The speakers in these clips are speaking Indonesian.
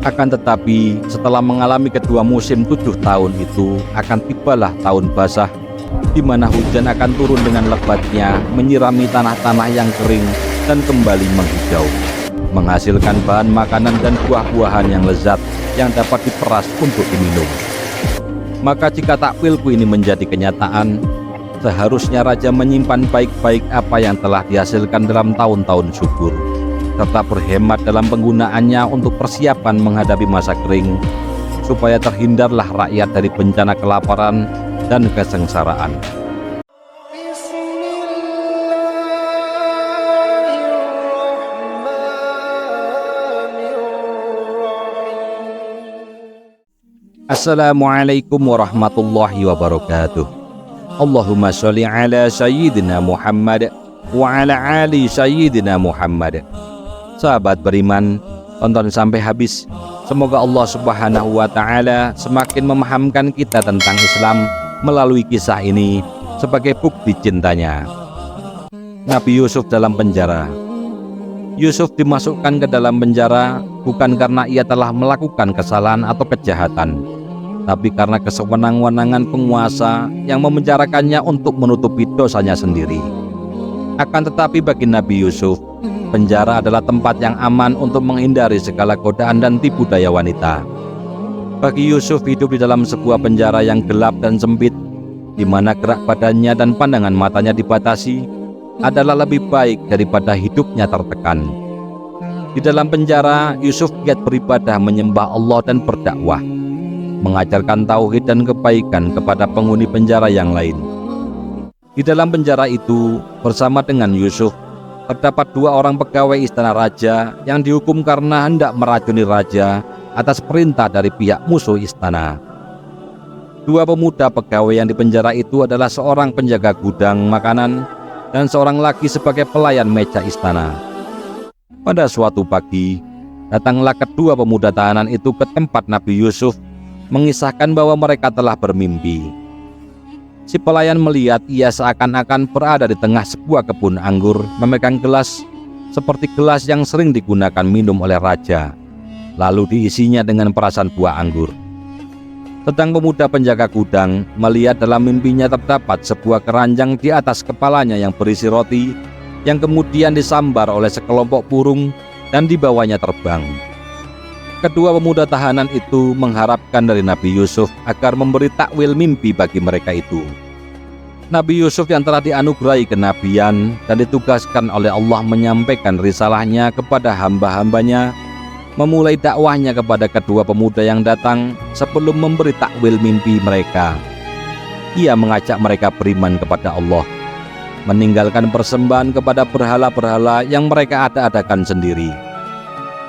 Akan tetapi setelah mengalami kedua musim 7 tahun itu, akan tibalah tahun basah, di mana hujan akan turun dengan lebatnya, menyirami tanah-tanah yang kering dan kembali menghijau, menghasilkan bahan makanan dan buah-buahan yang lezat yang dapat diperas untuk diminum. Maka jika takwilku ini menjadi kenyataan, seharusnya raja menyimpan baik-baik apa yang telah dihasilkan dalam tahun-tahun subur, serta berhemat dalam penggunaannya untuk persiapan menghadapi masa kering, supaya terhindarlah rakyat dari bencana kelaparan dan kesengsaraan. Assalamualaikum warahmatullahi wabarakatuh. Allahumma sholli ala sayyidina Muhammad wa ala ali sayyidina Muhammad. Sahabat beriman, tonton sampai habis. Semoga Allah Subhanahu wa ta'ala semakin memahamkan kita tentang Islam melalui kisah ini sebagai bukti cintanya. Nabi Yusuf dalam penjara. Yusuf dimasukkan ke dalam penjara bukan karena ia telah melakukan kesalahan atau kejahatan, tapi karena kesewenang-wenangan penguasa yang memenjarakannya untuk menutupi dosanya sendiri. Akan tetapi bagi Nabi Yusuf, penjara adalah tempat yang aman untuk menghindari segala godaan dan tipu daya wanita. Bagi Yusuf, hidup di dalam sebuah penjara yang gelap dan sempit, di mana gerak badannya dan pandangan matanya dibatasi, adalah lebih baik daripada hidupnya tertekan. Di dalam penjara, Yusuf giat beribadah, menyembah Allah dan berdakwah, mengajarkan tauhid dan kebaikan kepada penghuni penjara yang lain. Di dalam penjara itu, bersama dengan Yusuf, terdapat 2 orang pegawai istana raja yang dihukum karena hendak meracuni raja atas perintah dari pihak musuh istana. 2 pemuda pegawai yang dipenjara itu adalah seorang penjaga gudang makanan dan seorang lagi sebagai pelayan meja istana. Pada suatu pagi, datanglah kedua pemuda tahanan itu ke tempat Nabi Yusuf, mengisahkan bahwa mereka telah bermimpi. Si pelayan melihat ia seakan-akan berada di tengah sebuah kebun anggur, memegang gelas seperti gelas yang sering digunakan minum oleh raja, lalu diisinya dengan perasan buah anggur. Sedang pemuda penjaga gudang melihat dalam mimpinya terdapat sebuah keranjang di atas kepalanya yang berisi roti, yang kemudian disambar oleh sekelompok burung dan dibawanya terbang. Kedua pemuda tahanan itu mengharapkan dari Nabi Yusuf agar memberi takwil mimpi bagi mereka itu. Nabi Yusuf yang telah dianugerahi kenabian dan ditugaskan oleh Allah menyampaikan risalahnya kepada hamba-hambanya, memulai dakwahnya kepada kedua pemuda yang datang sebelum memberi takwil mimpi mereka. Ia mengajak mereka beriman kepada Allah, meninggalkan persembahan kepada berhala-berhala yang mereka ada-adakan sendiri.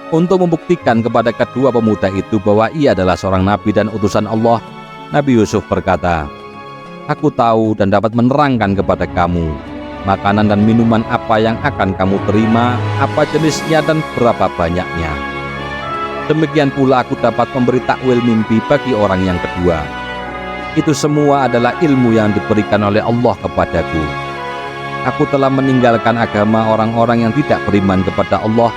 Untuk membuktikan kepada kedua pemuda itu bahwa ia adalah seorang nabi dan utusan Allah, Nabi Yusuf berkata, "Aku tahu dan dapat menerangkan kepada kamu makanan dan minuman apa yang akan kamu terima, apa jenisnya dan berapa banyaknya. Demikian pula aku dapat memberi takwil mimpi bagi orang yang kedua. Itu semua adalah ilmu yang diberikan oleh Allah kepadaku. Aku telah meninggalkan agama orang-orang yang tidak beriman kepada Allah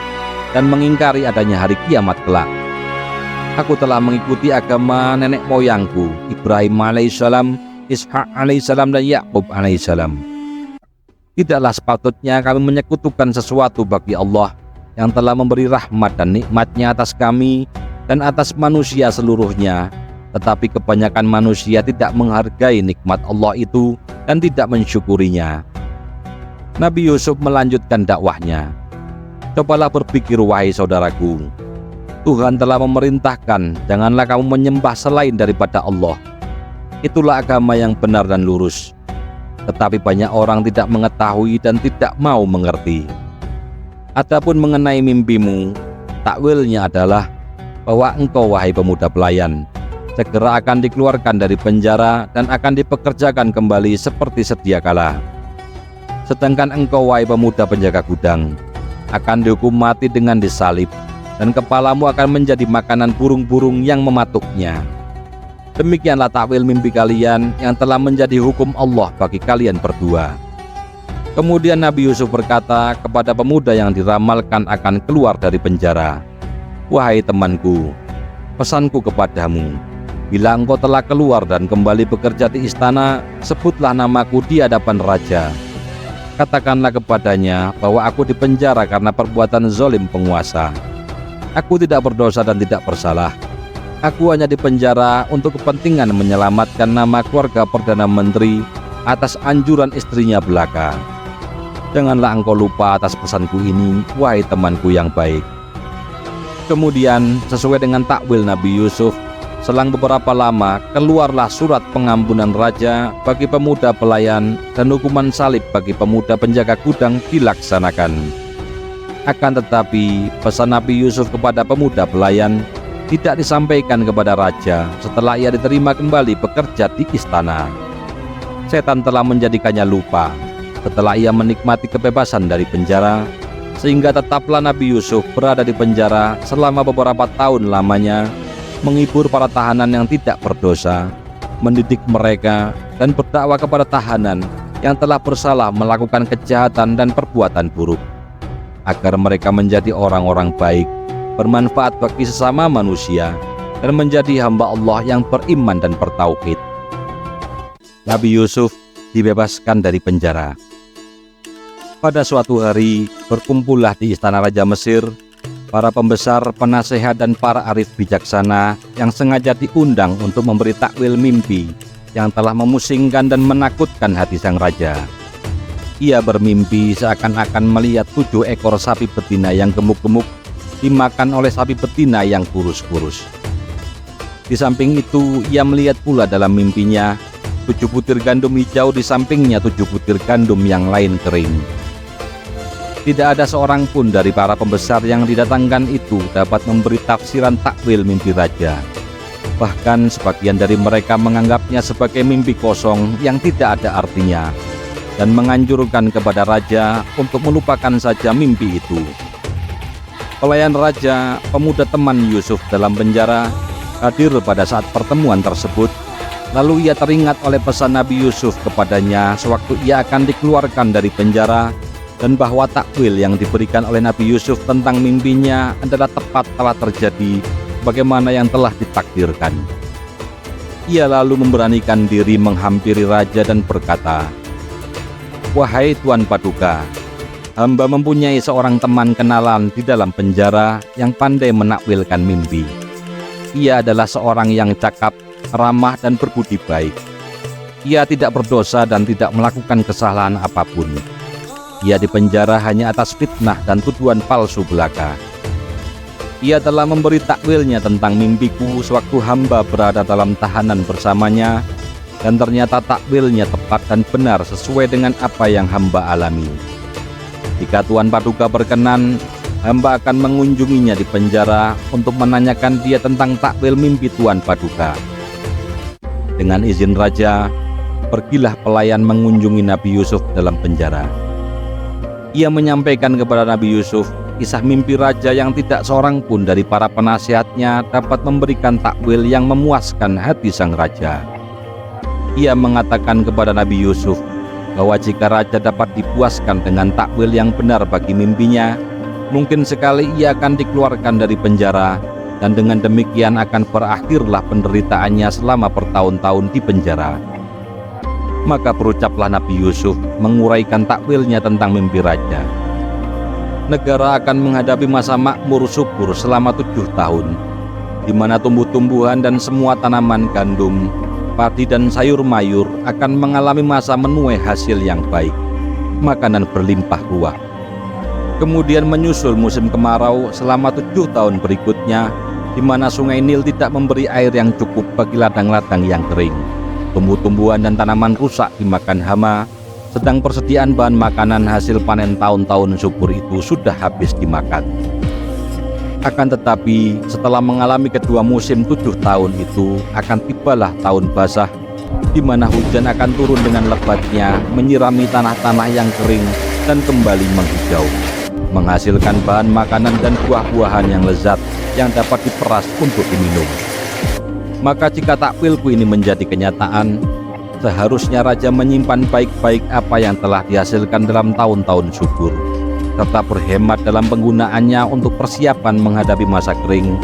dan mengingkari adanya hari kiamat kelak. Aku telah mengikuti agama nenek moyangku, Ibrahim alaihissalam, Ishak alaihissalam, dan Yakub alaihissalam. Tidaklah sepatutnya kami menyekutukan sesuatu bagi Allah yang telah memberi rahmat dan nikmatnya atas kami dan atas manusia seluruhnya, tetapi kebanyakan manusia tidak menghargai nikmat Allah itu dan tidak mensyukurinya." Nabi Yusuf melanjutkan dakwahnya, "Cobalah berpikir wahai saudaraku, Tuhan telah memerintahkan janganlah kamu menyembah selain daripada Allah. Itulah agama yang benar dan lurus. Tetapi banyak orang tidak mengetahui dan tidak mau mengerti. Adapun mengenai mimpimu, takwilnya adalah bahwa engkau wahai pemuda pelayan segera akan dikeluarkan dari penjara dan akan dipekerjakan kembali seperti sedia kala. Sedangkan engkau wahai pemuda penjaga gudang akan dihukum mati dengan disalib, dan kepalamu akan menjadi makanan burung-burung yang mematuknya. Demikianlah takwil mimpi kalian yang telah menjadi hukum Allah bagi kalian berdua." Kemudian Nabi Yusuf berkata kepada pemuda yang diramalkan akan keluar dari penjara, "Wahai temanku, pesanku kepadamu, bila engkau telah keluar dan kembali bekerja di istana, sebutlah namaku di hadapan raja. Katakanlah kepadanya bahwa aku dipenjara karena perbuatan zalim penguasa. Aku tidak berdosa dan tidak bersalah. Aku hanya dipenjara untuk kepentingan menyelamatkan nama keluarga Perdana Menteri atas anjuran istrinya belaka. Janganlah engkau lupa atas pesanku ini, wahai temanku yang baik. Kemudian, sesuai dengan takwil Nabi Yusuf, selang beberapa lama keluarlah surat pengampunan raja bagi pemuda pelayan dan hukuman salib bagi pemuda penjaga gudang dilaksanakan. Akan tetapi, pesan Nabi Yusuf kepada pemuda pelayan tidak disampaikan kepada raja setelah ia diterima kembali bekerja di istana. Setan telah menjadikannya lupa setelah ia menikmati kebebasan dari penjara, sehingga tetaplah Nabi Yusuf berada di penjara selama beberapa tahun lamanya, menghibur para tahanan yang tidak berdosa, mendidik mereka, dan berdakwah kepada tahanan yang telah bersalah melakukan kejahatan dan perbuatan buruk, agar mereka menjadi orang-orang baik, bermanfaat bagi sesama manusia, dan menjadi hamba Allah yang beriman dan bertauhid. Nabi Yusuf dibebaskan dari penjara. Pada suatu hari, berkumpullah di istana Raja Mesir para pembesar, penasehat, dan para arif bijaksana yang sengaja diundang untuk memberi takwil mimpi yang telah memusingkan dan menakutkan hati sang raja. Ia bermimpi seakan-akan melihat 7 ekor sapi betina yang gemuk-gemuk dimakan oleh sapi betina yang kurus-kurus. Di samping itu, ia melihat pula dalam mimpinya 7 butir gandum hijau, di sampingnya 7 butir gandum yang lain kering. Tidak ada seorang pun dari para pembesar yang didatangkan itu dapat memberi tafsiran takwil mimpi raja. Bahkan sebagian dari mereka menganggapnya sebagai mimpi kosong yang tidak ada artinya, dan menganjurkan kepada raja untuk melupakan saja mimpi itu. Pelayan raja, pemuda teman Yusuf dalam penjara, hadir pada saat pertemuan tersebut. Lalu ia teringat oleh pesan Nabi Yusuf kepadanya sewaktu ia akan dikeluarkan dari penjara, dan bahwa takwil yang diberikan oleh Nabi Yusuf tentang mimpinya adalah tepat telah terjadi bagaimana yang telah ditakdirkan. Ia lalu memberanikan diri menghampiri raja dan berkata, "Wahai Tuan Paduka, hamba mempunyai seorang teman kenalan di dalam penjara yang pandai menakwilkan mimpi. Ia adalah seorang yang cakap, ramah, dan berbudi baik. Ia tidak berdosa dan tidak melakukan kesalahan apapun. Ia dipenjara hanya atas fitnah dan tuduhan palsu belaka. Ia telah memberi takwilnya tentang mimpiku sewaktu hamba berada dalam tahanan bersamanya, dan ternyata takwilnya tepat dan benar sesuai dengan apa yang hamba alami. Jika Tuan Paduka berkenan, hamba akan mengunjunginya di penjara untuk menanyakan dia tentang takwil mimpi Tuan Paduka." Dengan izin raja, pergilah pelayan mengunjungi Nabi Yusuf dalam penjara. Ia menyampaikan kepada Nabi Yusuf kisah mimpi raja yang tidak seorang pun dari para penasihatnya dapat memberikan takwil yang memuaskan hati sang raja. Ia mengatakan kepada Nabi Yusuf bahwa jika raja dapat dipuaskan dengan takwil yang benar bagi mimpinya, mungkin sekali ia akan dikeluarkan dari penjara, dan dengan demikian akan berakhirlah penderitaannya selama bertahun-tahun di penjara. Maka berucaplah Nabi Yusuf menguraikan takwilnya tentang mimpi raja. Negara akan menghadapi masa makmur subur selama 7 tahun, di mana tumbuh-tumbuhan dan semua tanaman gandum, padi, dan sayur mayur akan mengalami masa menuai hasil yang baik, makanan berlimpah ruah. Kemudian menyusul musim kemarau selama 7 tahun berikutnya, di mana sungai Nil tidak memberi air yang cukup bagi ladang-ladang yang kering. Tumbuh-tumbuhan dan tanaman rusak dimakan hama, sedang persediaan bahan makanan hasil panen tahun-tahun subur itu sudah habis dimakan. Akan tetapi, setelah mengalami kedua musim 7 tahun itu, akan tibalah tahun basah, di mana hujan akan turun dengan lebatnya, menyirami tanah-tanah yang kering dan kembali menghijau, menghasilkan bahan makanan dan buah-buahan yang lezat yang dapat diperas untuk diminum. Maka jika takwilku ini menjadi kenyataan, seharusnya raja menyimpan baik-baik apa yang telah dihasilkan dalam tahun-tahun subur, serta berhemat dalam penggunaannya untuk persiapan menghadapi masa kering,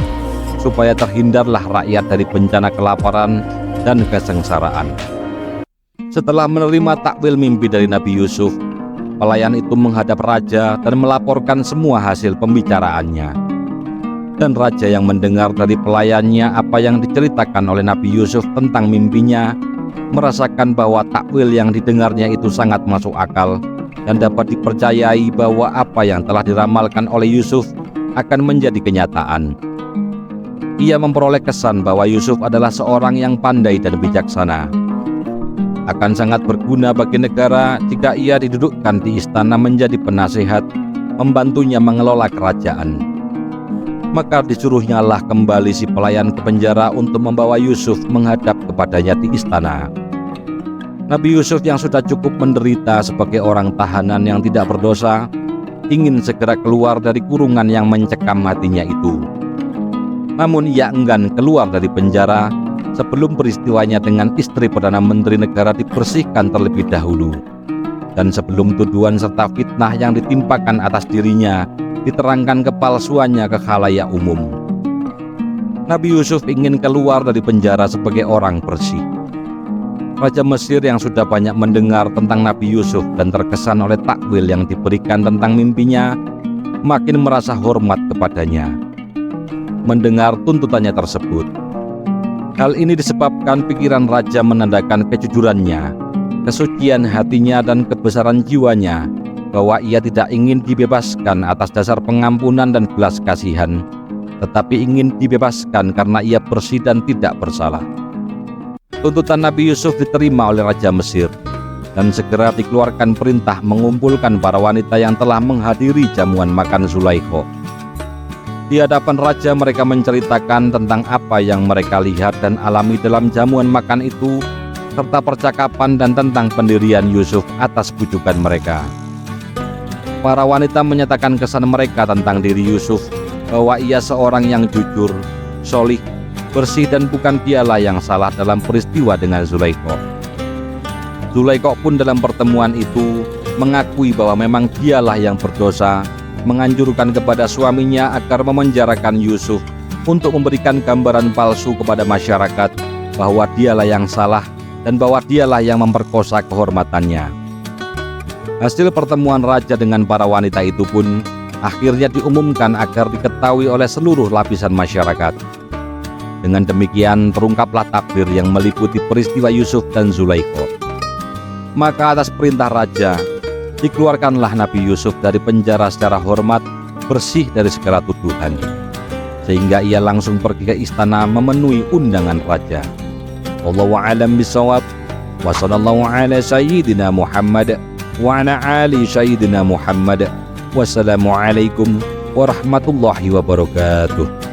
supaya terhindarlah rakyat dari bencana kelaparan dan kesengsaraan. Setelah menerima takwil mimpi dari Nabi Yusuf, pelayan itu menghadap raja dan melaporkan semua hasil pembicaraannya. Dan raja yang mendengar dari pelayannya apa yang diceritakan oleh Nabi Yusuf tentang mimpinya, merasakan bahwa takwil yang didengarnya itu sangat masuk akal dan dapat dipercayai bahwa apa yang telah diramalkan oleh Yusuf akan menjadi kenyataan. Ia memperoleh kesan bahwa Yusuf adalah seorang yang pandai dan bijaksana. Akan sangat berguna bagi negara jika ia didudukkan di istana menjadi penasehat, membantunya mengelola kerajaan. Maka disuruhnyalah kembali si pelayan ke penjara untuk membawa Yusuf menghadap kepadanya di istana. Nabi Yusuf yang sudah cukup menderita sebagai orang tahanan yang tidak berdosa, ingin segera keluar dari kurungan yang mencekam hatinya itu. Namun ia enggan keluar dari penjara sebelum peristiwanya dengan istri Perdana Menteri negara dibersihkan terlebih dahulu, dan sebelum tuduhan serta fitnah yang ditimpakan atas dirinya diterangkan kepalsuannya ke khalayak umum. Nabi Yusuf ingin keluar dari penjara sebagai orang bersih. Raja Mesir yang sudah banyak mendengar tentang Nabi Yusuf dan terkesan oleh takwil yang diberikan tentang mimpinya, makin merasa hormat kepadanya. Mendengar tuntutannya tersebut, hal ini disebabkan pikiran raja menandakan kejujurannya, kesucian hatinya dan kebesaran jiwanya, bahwa ia tidak ingin dibebaskan atas dasar pengampunan dan belas kasihan, tetapi ingin dibebaskan karena ia bersih dan tidak bersalah. Tuntutan Nabi Yusuf diterima oleh Raja Mesir, dan segera dikeluarkan perintah mengumpulkan para wanita yang telah menghadiri jamuan makan Zulaikha. Di hadapan raja mereka menceritakan tentang apa yang mereka lihat dan alami dalam jamuan makan itu, serta percakapan dan tentang pendirian Yusuf atas bujukan mereka. Para wanita menyatakan kesan mereka tentang diri Yusuf, bahwa ia seorang yang jujur, solih, bersih dan bukan dialah yang salah dalam peristiwa dengan Zulaikha. Zulaikha pun dalam pertemuan itu mengakui bahwa memang dialah yang berdosa, menganjurkan kepada suaminya agar memenjarakan Yusuf untuk memberikan gambaran palsu kepada masyarakat bahwa dialah yang salah dan bahwa dialah yang memperkosa kehormatannya. Hasil pertemuan raja dengan para wanita itu pun akhirnya diumumkan agar diketahui oleh seluruh lapisan masyarakat. Dengan demikian terungkaplah takdir yang meliputi peristiwa Yusuf dan Zulaikha. Maka atas perintah raja, dikeluarkanlah Nabi Yusuf dari penjara secara hormat, bersih dari segala tuduhan, sehingga ia langsung pergi ke istana memenuhi undangan raja. Wallahu a'lam bishawab. Wa sallallahu ala sayyidina Muhammad wa ala ali sayyidina Muhammad. Wassalamualaikum warahmatullahi wabarakatuh.